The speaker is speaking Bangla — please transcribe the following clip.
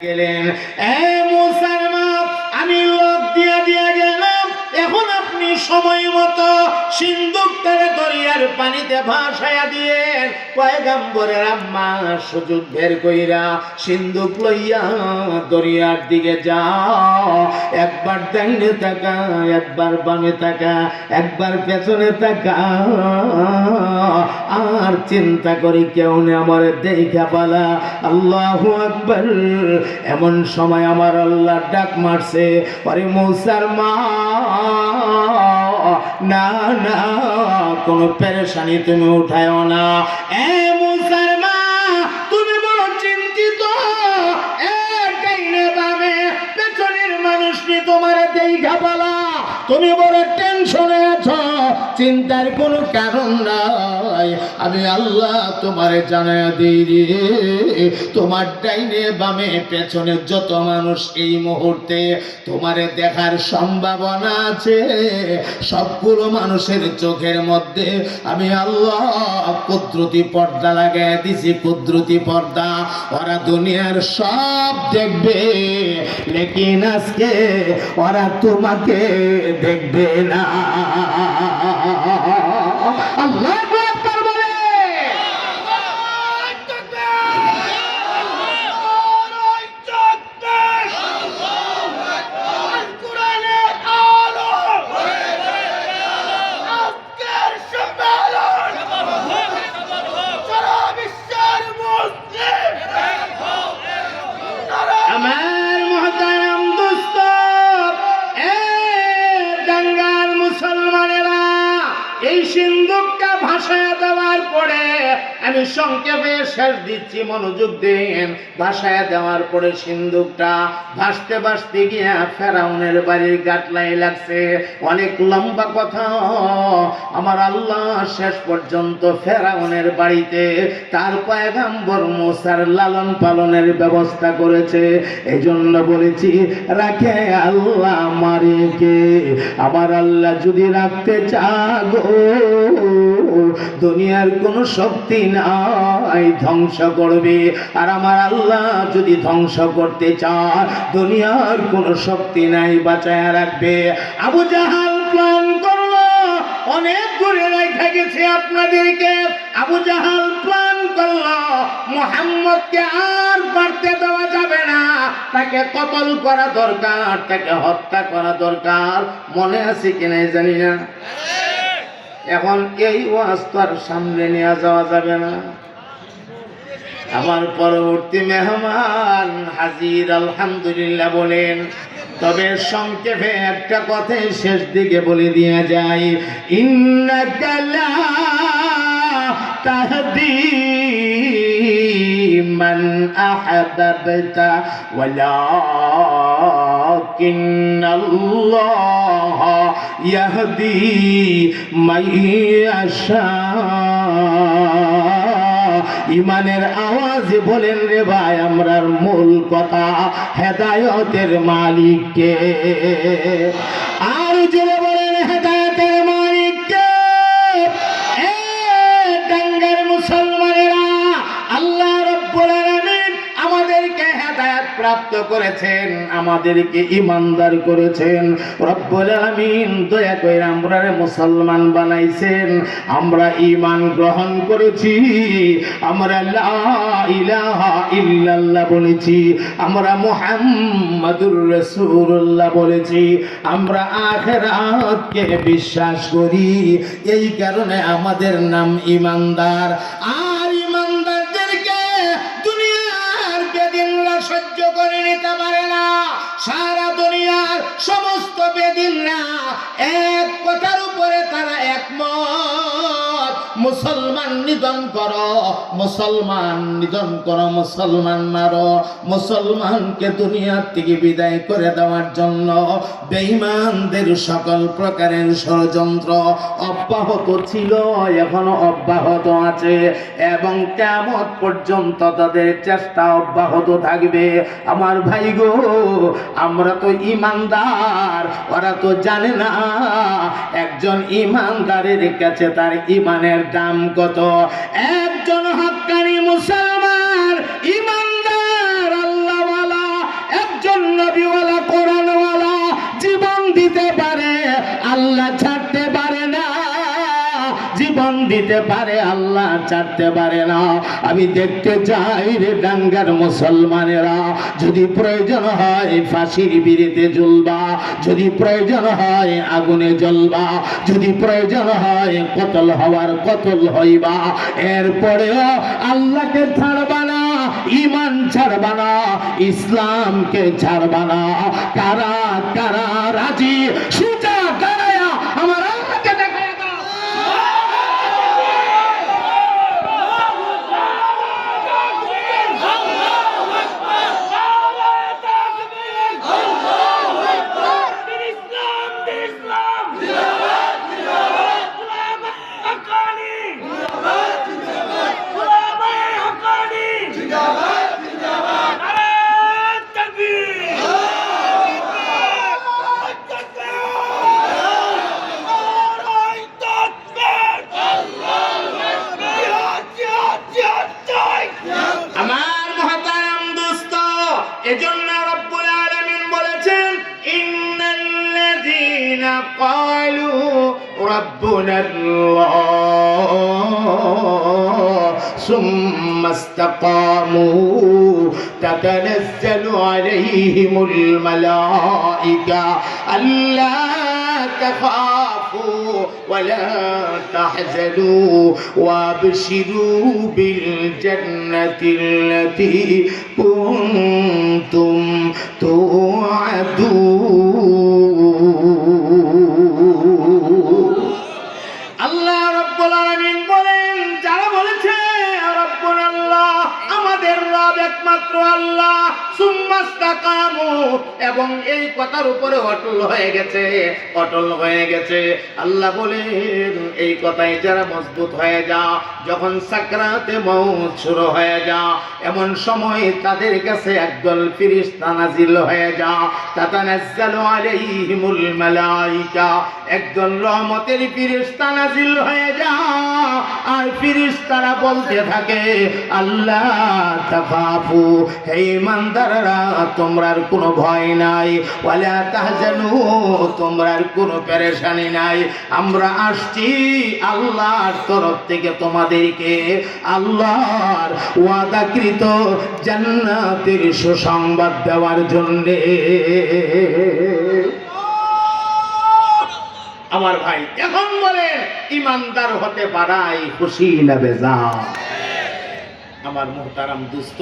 গেলেন, এ মুসার মা, আমি লোক দিয়া গেলাম, এখন আপনি সময় মতো সিন্দুকটারে দরিয়ার পানিতে ভাসায়া দিয়েন। পয়গম্বরের আম্মা সুযোগ বের কইরা সিন্দুক লইয়া দরিয়ার দিকে যাও। একবার ডাইনে তাকা, একবার বামে তাকা, একবার পেছনে তাকা, আর চিন্তা করি কেউ নে আমার দেখা পালা। আল্লাহু আকবার। এমন সময় আমার আল্লাহ ডাক মারছে, আরে মূসার মা, না না, কোনো পেরেশানি তুমি উঠায়ও না। এ মূসার মা, তুমি বড় চিন্তিত, ডাইনে বামে পেছনের মানুষ নিয়ে তোমার দেখা পালা, তুমি বড় টেনশনে আছো। চিন্তার কোনো কারণ নাই, আমি আল্লাহ তোমারে জানায়া দিই রে, তোমার ডাইনে বামে পেছনে যত মানুষ এই মুহূর্তে তোমারে দেখার সম্ভাবনা আছে, সবগুলো মানুষের চোখের মধ্যে আমি আল্লাহ কুদরতি পর্দা লাগাই দিছি, কুদরতি পর্দা। ওরা দুনিয়ার সব দেখবে, লেকিন আজকে ওরা তোমাকে দেখবে না। আল্লাহ আকবার বলে। আমার মুহতারাম দোস্ত, এ দাঙ্গার মুসলমানেরা, এই সিন্দুকটা ভাসায় দেওয়ার পরে আমি সংক্ষেপে শেষ দিচ্ছি, মনোযোগ দেন। ভাসায় দেওয়ার পরে সিন্দুকটা ভাসতে ভাসতে গিয়া ফেরাউনের বাড়ির গাটলাই লাগছে। অনেক লম্বা কথা, আমার আল্লাহ শেষ পর্যন্ত ফেরাউনের বাড়িতে তার পয়গম্বর মুসার লালন পালনের ব্যবস্থা করেছে। এই জন্য বলেছি, রাখে আল্লাহ মারে কে? আমার আল্লাহ যদি রাখতে চাগো, দুনিয়ার কোনো শক্তি নাই ধ্বংস করবে। আর আমার আল্লাহ যদি ধ্বংস করতে চায়, দুনিয়ার কোনো শক্তি নাই বাঁচায়া রাখবে। আবু জাহাল প্ল্যান করলো, অনেক দূরে রেখে গেছে আপনাদেরকে। আবু জাহাল প্ল্যান করলো, মুহাম্মদকে আর বাড়তে দেওয়া যাবে না, তাকে কতল করা দরকার, তাকে হত্যা করা দরকার। মনে আছে কিনা জানি না। এখন এই ওয়াজ তো আর সামনে নিয়ে যাওয়া যাবে না। আমার পরবর্তী মেহমান হাজির, আলহামদুলিল্লাহ বলেন। তবে সংক্ষেপে একটা কথাই শেষ দিকে বলে দিয়ে যাই, ইন্নাকা লা তাহদি মান আহবাবতা ওয়ালাকিন্নাল্লাহ ইয়াহদি মান ইয়াশা। ইমানের আওয়াজে বলেন রে ভাই, আমরার মূল কথা, হেদায়েতের মালিক কে? আর জোরে বলেন, হেদায়েতের মালিক কে? এ দাঙ্গার মুসলমানেরা, আল্লাহ রাব্বুল আলামিন আমাদেরকে হেদায়েত প্রাপ্ত করেছেন, আমাদেরকে ঈমানদার করেছেন। রব্বুল আলামিন দয়া করে আমরারে মুসলমান বানাইছেন। আমরা ঈমান গ্রহণ করেছি, আমরা লা ইলাহা ইল্লাল্লাহ বলেছি, আমরা মুহাম্মাদুর রাসূলুল্লাহ বলেছি, আমরা আখিরাতকে বিশ্বাস করি। এই কারণে আমাদের নাম ঈমানদার। আর ঈমানদারদেরকে দুনিয়ার বেদিনরা সহ্য করে নিতে পারে না। সারা দুনিয়ার সমস্ত বেদিনরা এক কথার উপরে তারা একমত, মুসলমান নিধন করো, মুসলমান নিধন করো, মুসলমান মারো। মুসলমানকে দুনিয়ার থেকে বিদায় করে দেওয়ার জন্য বেঈমানদের সকল প্রকারের ষড়যন্ত্র অব্যাহত ছিল, এখনো অব্যাহত আছে, এবং কিয়ামত পর্যন্ত তাদের চেষ্টা অব্যাহত থাকবে। আমার ভাই গো, আমরা তো ঈমানদার, ওরা তো জানে না একজন ঈমানদারের কাছে তার ঈমানের দাম কত। একজন হক্কানি মুসলমান ঈমানদার আল্লাহওয়ালা দিতে পারে, আল্লাহ ছাড়তে পারে না। আমি দেখতে চাই রে ডাঙ্গার মুসলমানেরা, যদি প্রয়োজন হয় ফাঁসির বিড়িতে ঝুলবা, যদি প্রয়োজন হয় আগুনে জ্বলবা, যদি প্রয়োজন হয় কতল হওয়ার কতল হইবা, এরপরেও আল্লাহকে ছাড়বা না, ঈমান ছাড়বা না, ইসলামকে ছাড়বা না। কারা কারা রাজি সুজা গায়া আমার আল্লাহকে দেখায় দাও। আমার মুহতারাম দোস্ত, এজন্য রব্বুল আলামিন বলেছেন ইন্নাল্লাযীনা ক্বালু রাব্বুনাল্লাহ সুম্মা ইসতাকামু তাতানাজ্জালু আলাইহিমুল মালায়েকা আল্লা تخافوا ولا تحزنوا وابشروا بالجنة التي كنتم توعدون। আল্লাহ রাব্বুল আলামিন বলেন, যারা বলেছে রব্বুল আল্লাহ, আমাদের রব একমাত্র আল্লাহ, সুম্মা ইসতাকামু, এবং এই কথার উপরে অটল হয়ে গেছে, অটল হয়ে গেছে। আল্লাহ বলেন এই কথাই যারা মজবুত হয়ে যা, যখন সাকরাতে মউত শুরু হয়ে যা, এমন সময় তাদের কাছে একদল ফেরেশতা নাজিল হয়ে যা, তাতানাজ্জালু আলাইহিমুল মালায়েকা, একদল রহমতের ফেরেশতা নাজিল হয়ে যা, আর ফেরেশতারা বলতে থাকে আল্লাহ তাখাফু, হে ইমানদাররা তোমরা আর কোনো ভয় নাই, ওয়ালা তাহজানু, তোমরা আর কোনো পেরেশানি নাই, আমরা আসছি আল্লাহর তরফ থেকে তোমাদেরকে আল্লাহর ওয়াদাকৃত জান্নাতের সুসংবাদ দেওয়ার জন্যে। আমার ভাই এখন বলে ইমানদার হতে পারাই খুশি না বেজার। আমার মুহতারাম দুস্থ